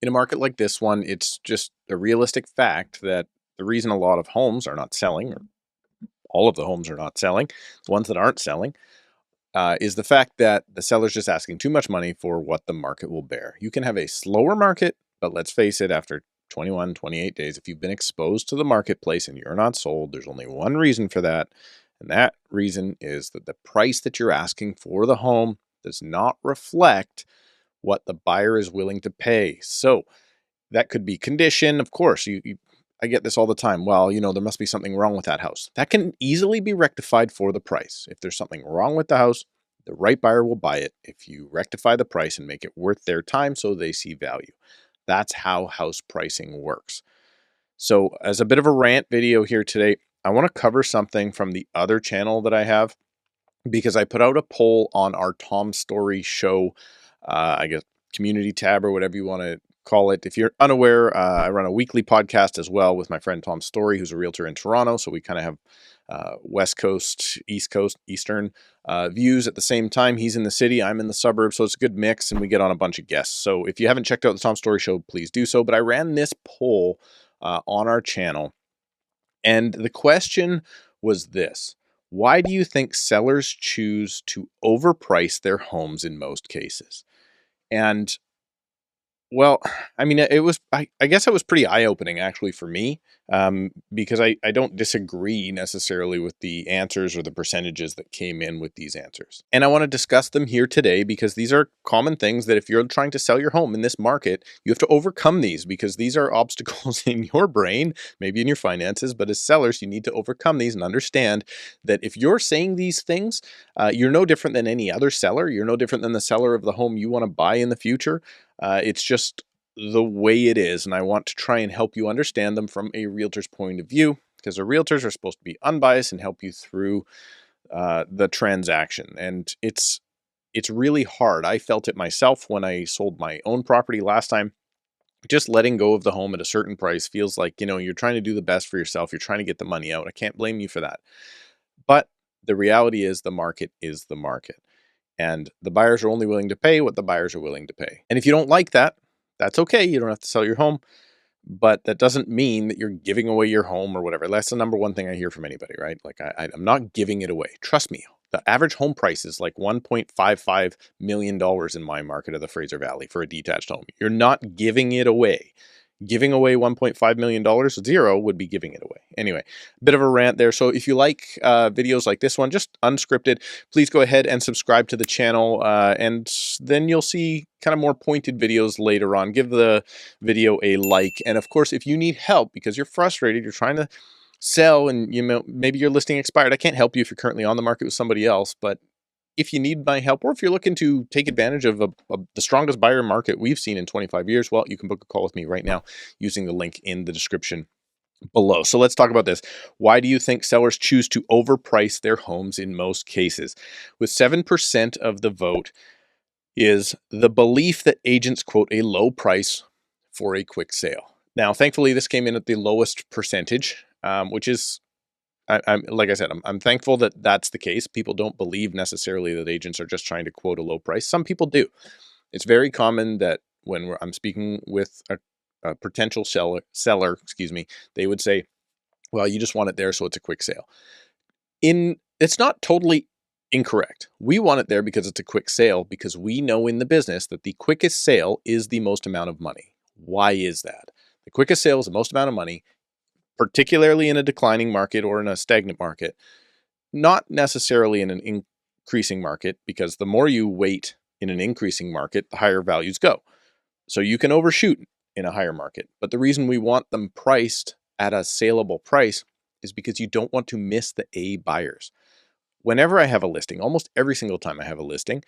In a market like this one, it's just a realistic fact that the reason a lot of homes are not selling, or all of the homes are not selling, the ones that aren't selling, is the fact that the seller's just asking too much money for what the market will bear. You can have a slower market, but let's face it, after 21, 28 days, if you've been exposed to the marketplace and you're not sold, there's only one reason for that. And that reason is that the price that you're asking for the home does not reflect what the buyer is willing to pay. So that could be condition. Of course, I get this all the time. Well, there must be something wrong with that house. That can easily be rectified for the price. If there's something wrong with the house, the right buyer will buy it if you rectify the price and make it worth their time so they see value. That's how house pricing works. So as a bit of a rant video here today, I want to cover something from the other channel that I have, because I put out a poll on our Tom Story show, I guess community tab or whatever you want to call it. If you're unaware, I run a weekly podcast as well with my friend Tom Story, who's a realtor in Toronto. So we kind of have West Coast, East Coast, Eastern views at the same time. He's in the city, I'm in the suburbs, so it's a good mix, and we get on a bunch of guests. So if you haven't checked out the Tom Story show, please do so. But I ran this poll on our channel, and the question was this: why do you think sellers choose to overprice their homes in most cases? And well, I mean, I guess it was pretty eye-opening actually for me, because I don't disagree necessarily with the answers or the percentages that came in with these answers. And I want to discuss them here today because these are common things that if you're trying to sell your home in this market, you have to overcome these, because these are obstacles in your brain, maybe in your finances, but as sellers, you need to overcome these and understand that if you're saying these things, you're no different than any other seller. You're no different than the seller of the home you want to buy in the future. It's just the way it is, and I want to try and help you understand them from a realtor's point of view, because the realtors are supposed to be unbiased and help you through the transaction. And it's really hard. I felt it myself when I sold my own property last time. Just letting go of the home at a certain price feels like, you're trying to do the best for yourself. You're trying to get the money out. I can't blame you for that. But the reality is the market is the market. And the buyers are only willing to pay what the buyers are willing to pay. And if you don't like that, that's okay. You don't have to sell your home. But that doesn't mean that you're giving away your home or whatever. That's the number one thing I hear from anybody, right? Like, I'm not giving it away. Trust me. The average home price is like $1.55 million in my market of the Fraser Valley for a detached home. You're not giving it away. Giving away $1.5 million, zero would be giving it away. Anyway, a bit of a rant there. So if you like videos like this one, just unscripted, please go ahead and subscribe to the channel, and then you'll see kind of more pointed videos later on. Give the video a like. And of course, if you need help because you're frustrated, you're trying to sell and maybe your listing expired, I can't help you if you're currently on the market with somebody else, but if you need my help, or if you're looking to take advantage of the strongest buyer market we've seen in 25 years, well, you can book a call with me right now using the link in the description below. So let's talk about this. Why do you think sellers choose to overprice their homes in most cases? With 7% of the vote is the belief that agents quote a low price for a quick sale. Now, thankfully, this came in at the lowest percentage, which is, I'm like I said, I'm thankful that that's the case. People don't believe necessarily that agents are just trying to quote a low price. Some people do. It's very common that when I'm speaking with a potential seller, they would say, well, you just want it there, so it's a quick sale. It's not totally incorrect. We want it there because it's a quick sale, because we know in the business that the quickest sale is the most amount of money. Why is that? The quickest sale is the most amount of money, particularly in a declining market or in a stagnant market, not necessarily in an increasing market, because the more you wait in an increasing market, the higher values go. So you can overshoot in a higher market. But the reason we want them priced at a saleable price is because you don't want to miss the A buyers. Whenever I have a listing, almost every single time I have a listing,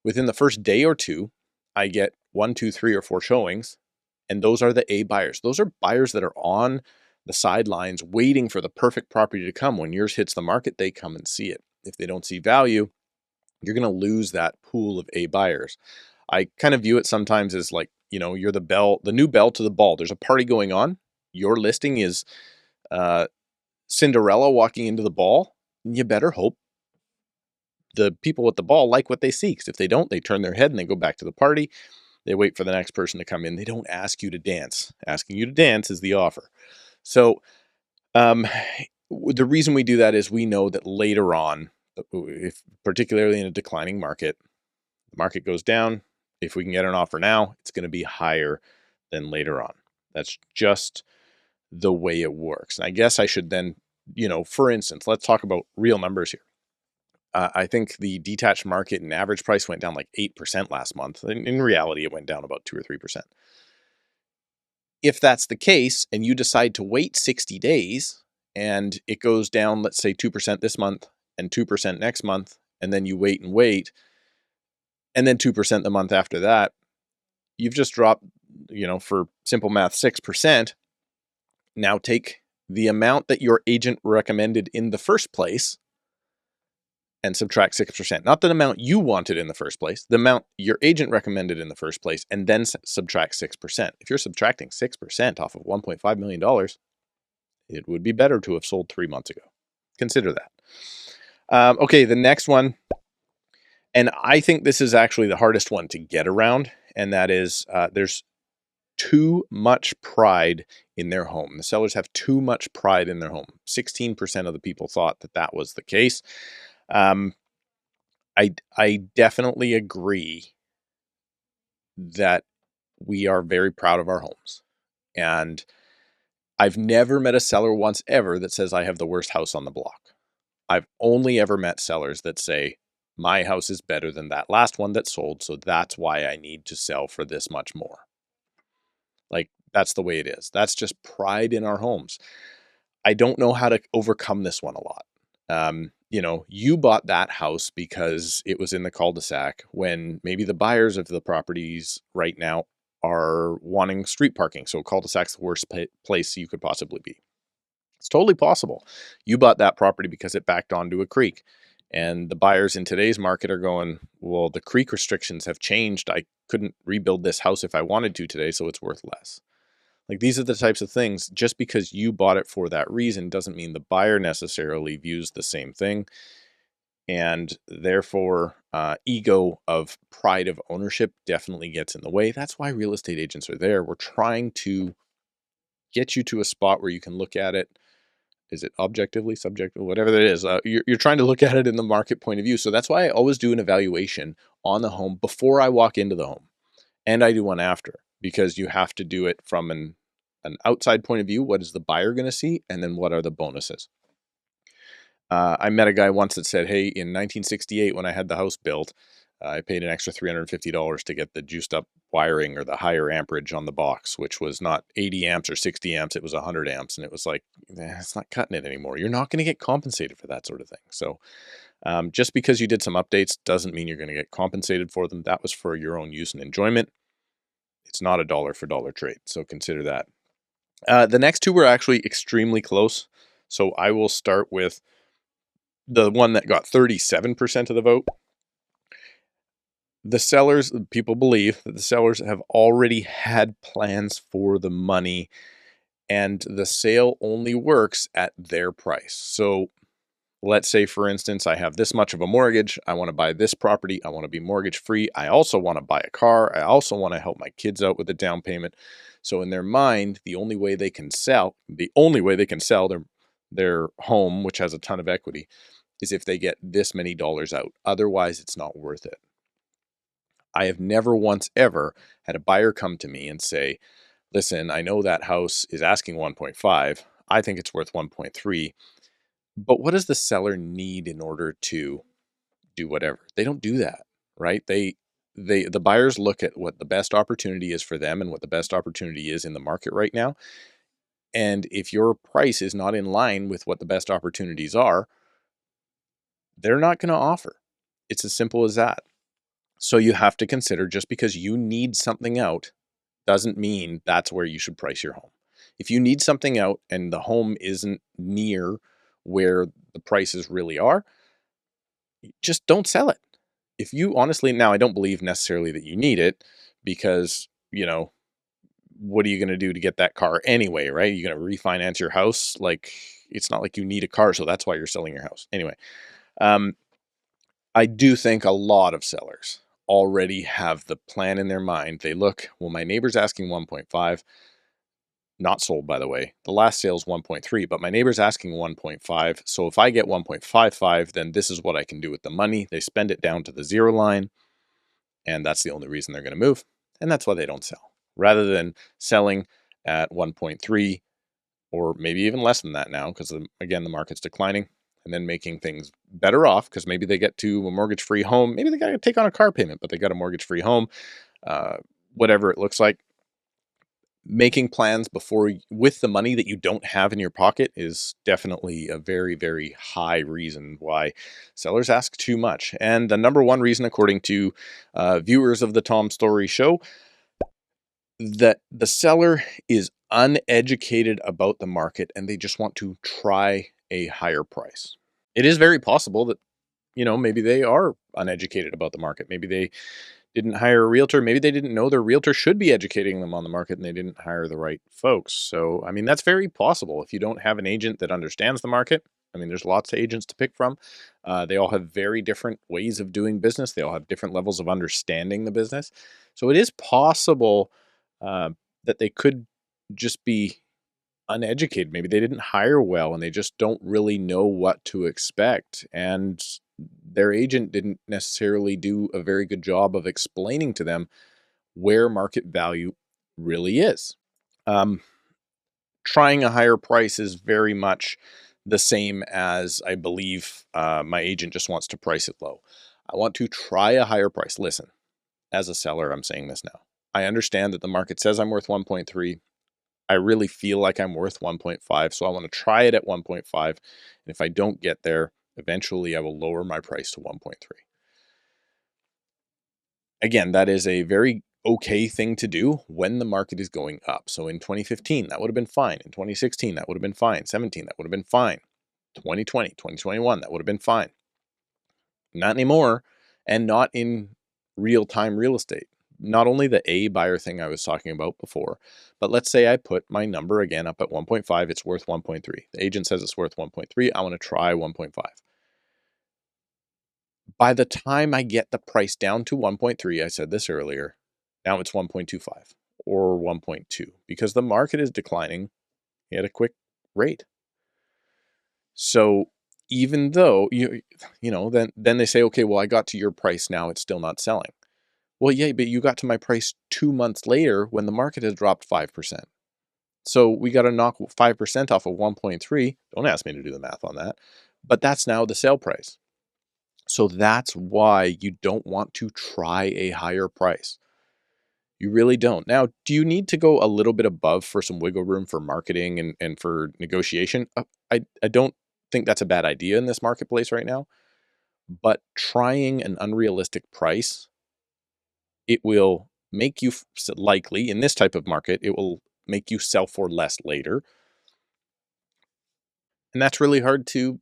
within the first day or two, I get 1, 2, 3, or 4 showings, and those are the A buyers. Those are buyers that are on the sidelines waiting for the perfect property to come. When yours hits the market, they come and see it. If they don't see value, you're going to lose that pool of A buyers. I kind of view it sometimes as like, you're the new bell to the ball. There's a party going on. Your listing is Cinderella walking into the ball. You better hope the people at the ball like what they see, because if they don't, they turn their head and they go back to the party. They wait for the next person to come in. They don't ask you to dance. Asking you to dance is the offer. So the reason we do that is we know that later on, if particularly in a declining market, the market goes down. If we can get an offer now, it's going to be higher than later on. That's just the way it works. And I guess I should then, for instance, let's talk about real numbers here. I think the detached market and average price went down like 8% last month. In reality, it went down about 2 or 3%. If that's the case and you decide to wait 60 days and it goes down, let's say 2% this month and 2% next month, and then you wait and wait, and then 2% the month after that, you've just dropped, for simple math, 6%. Now take the amount that your agent recommended in the first place and subtract 6%. Not the amount you wanted in the first place, the amount your agent recommended in the first place, and then subtract 6%. If you're subtracting 6% off of $1.5 million, it would be better to have sold 3 months ago. Consider that. Okay, the next one, and I think this is actually the hardest one to get around, and that is there's too much pride in their home. The sellers have too much pride in their home. 16% of the people thought that was the case. I definitely agree that we are very proud of our homes. And I've never met a seller once ever that says I have the worst house on the block. I've only ever met sellers that say, my house is better than that last one that sold, so that's why I need to sell for this much more. Like, that's the way it is. That's just pride in our homes. I don't know how to overcome this one a lot. You bought that house because it was in the cul-de-sac when maybe the buyers of the properties right now are wanting street parking. So cul-de-sac's the worst place you could possibly be. It's totally possible. You bought that property because it backed onto a creek. And the buyers in today's market are going, well, the creek restrictions have changed. I couldn't rebuild this house if I wanted to today, so it's worth less. Like, these are the types of things, just because you bought it for that reason doesn't mean the buyer necessarily views the same thing. And therefore, ego of pride of ownership definitely gets in the way. That's why real estate agents are there. We're trying to get you to a spot where you can look at it. Is it objectively, subjectively, whatever that is? You're trying to look at it in the market point of view. So that's why I always do an evaluation on the home before I walk into the home. And I do one after, because you have to do it from an outside point of view. What is the buyer going to see? And then what are the bonuses? I met a guy once that said, hey, in 1968, when I had the house built, I paid an extra $350 to get the juiced up wiring or the higher amperage on the box, which was not 80 amps or 60 amps. It was 100 amps. And it was like, it's not cutting it anymore. You're not going to get compensated for that sort of thing. So just because you did some updates doesn't mean you're going to get compensated for them. That was for your own use and enjoyment. It's not a dollar for dollar trade. So consider that. The next two were actually extremely close. So I will start with the one that got 37% of the vote. The sellers, people believe that the sellers have already had plans for the money, and the sale only works at their price. So let's say, for instance, I have this much of a mortgage. I want to buy this property. I want to be mortgage free. I also want to buy a car. I also want to help my kids out with the down payment. So in their mind, the only way they can sell their home, which has a ton of equity, is if they get this many dollars out. Otherwise, it's not worth it. I have never once ever had a buyer come to me and say, listen, I know that house is asking 1.5. I think it's worth 1.3. But what does the seller need in order to do whatever? They don't do that, right? The buyers look at what the best opportunity is for them and what the best opportunity is in the market right now. And if your price is not in line with what the best opportunities are, they're not going to offer. It's as simple as that. So you have to consider, just because you need something out doesn't mean that's where you should price your home. If you need something out and the home isn't near where the prices really are, just don't sell it. If you honestly, now I don't believe necessarily that you need it, because, what are you going to do to get that car anyway, right? You're going to refinance your house. Like, it's not like you need a car, so that's why you're selling your house. Anyway, I do think a lot of sellers already have the plan in their mind. They look, well, my neighbor's asking 1.5, not sold, by the way. The last sale's 1.3, but my neighbor's asking 1.5. So if I get 1.55, then this is what I can do with the money. They spend it down to the zero line, and that's the only reason they're going to move. And that's why they don't sell. Rather than selling at 1.3 or maybe even less than that now, because again, the market's declining, and then making things better off because maybe they get to a mortgage-free home. Maybe they got to take on a car payment, but they got a mortgage-free home, whatever it looks like. Making plans before with the money that you don't have in your pocket is definitely a very, very high reason why sellers ask too much. And the number one reason, according to viewers of the Tom Story Show, that the seller is uneducated about the market and they just want to try a higher price. It is very possible that, maybe they are uneducated about the market. Maybe they didn't hire a realtor. Maybe they didn't know their realtor should be educating them on the market and they didn't hire the right folks. So, I mean, that's very possible. If you don't have an agent that understands the market, I mean, there's lots of agents to pick from. They all have very different ways of doing business. They all have different levels of understanding the business. So it is possible that they could just be uneducated. Maybe they didn't hire well and they just don't really know what to expect. And their agent didn't necessarily do a very good job of explaining to them where market value really is. Trying a higher price is very much the same as, I believe, my agent just wants to price it low. I want to try a higher price. Listen, as a seller, I'm saying this now. I understand that the market says I'm worth 1.3. I really feel like I'm worth 1.5, so I want to try it at 1.5. And if I don't get there, eventually I will lower my price to 1.3. Again, that is a very okay thing to do when the market is going up. So in 2015, that would have been fine. In 2016, that would have been fine. 17, that would have been fine. 2020, 2021, that would have been fine. Not anymore, and not in real-time real estate. Not only the A buyer thing I was talking about before, but let's say I put my number again up at 1.5, it's worth 1.3. The agent says it's worth 1.3, I want to try 1.5. By the time I get the price down to 1.3, I said this earlier, now it's 1.25 or 1.2 because the market is declining at a quick rate. So even though then they say, okay, well, I got to your price now, it's still not selling. Well, yeah, but you got to my price 2 months later when the market has dropped 5%. So we got to knock 5% off of 1.3. Don't ask me to do the math on that. But that's now the sale price. So that's why you don't want to try a higher price. You really don't. Now, do you need to go a little bit above for some wiggle room for marketing and for negotiation? I don't think that's a bad idea in this marketplace right now. But trying an unrealistic price, it will make you likely in this type of market, it will make you sell for less later. And that's really hard to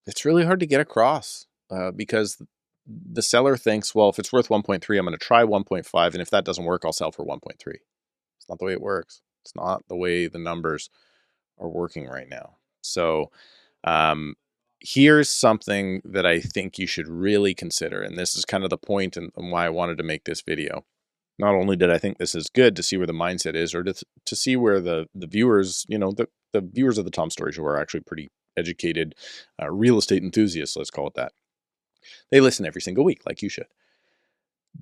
get across because the seller thinks, well, if it's worth 1.3, I'm going to try 1.5. And if that doesn't work, I'll sell for 1.3. It's not the way it works. It's not the way the numbers are working right now. So here's something that I think you should really consider. And this is kind of the point and why I wanted to make this video. Not only did I think this is good to see where the mindset is, or to see where the viewers, the viewers of the Tom Story Show are actually pretty educated real estate enthusiasts, let's call it that. They listen every single week, like you should.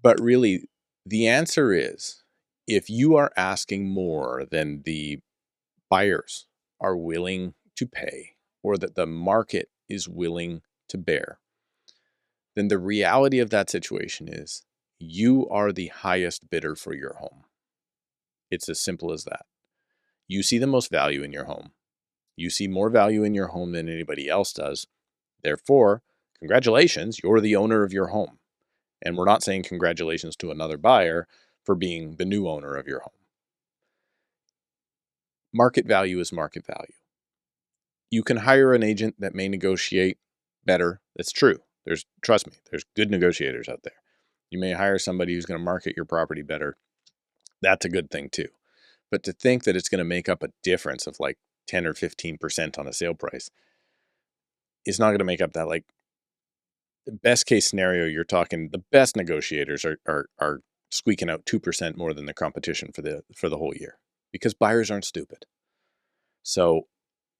But really, the answer is, if you are asking more than the buyers are willing to pay, or that the market is willing to bear, then the reality of that situation is you are the highest bidder for your home. It's as simple as that. You see the most value in your home. You see more value in your home than anybody else does. Therefore, congratulations, you're the owner of your home. And we're not saying congratulations to another buyer for being the new owner of your home. Market value is market value. You can hire an agent that may negotiate better. That's true. Trust me, there's good negotiators out there. You may hire somebody who's going to market your property better. That's a good thing too. But to think that it's going to make up a difference of like 10 or 15% on a sale price is not going to make up that, like, best case scenario, you're talking the best negotiators are squeaking out 2% more than the competition for the whole year, because buyers aren't stupid. So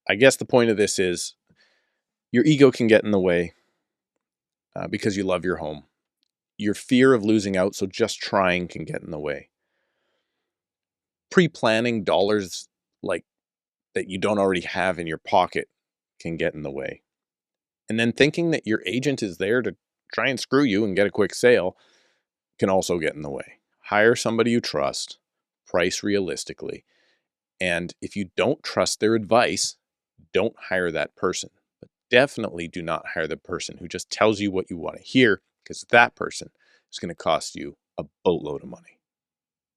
I guess the point of this is your ego can get in the way because you love your home. Your fear of losing out, so just trying, can get in the way. Pre-planning dollars like that you don't already have in your pocket can get in the way. And then thinking that your agent is there to try and screw you and get a quick sale can also get in the way. Hire somebody you trust, price realistically, and if you don't trust their advice, don't hire that person. But definitely do not hire the person who just tells you what you want to hear, because that person is going to cost you a boatload of money.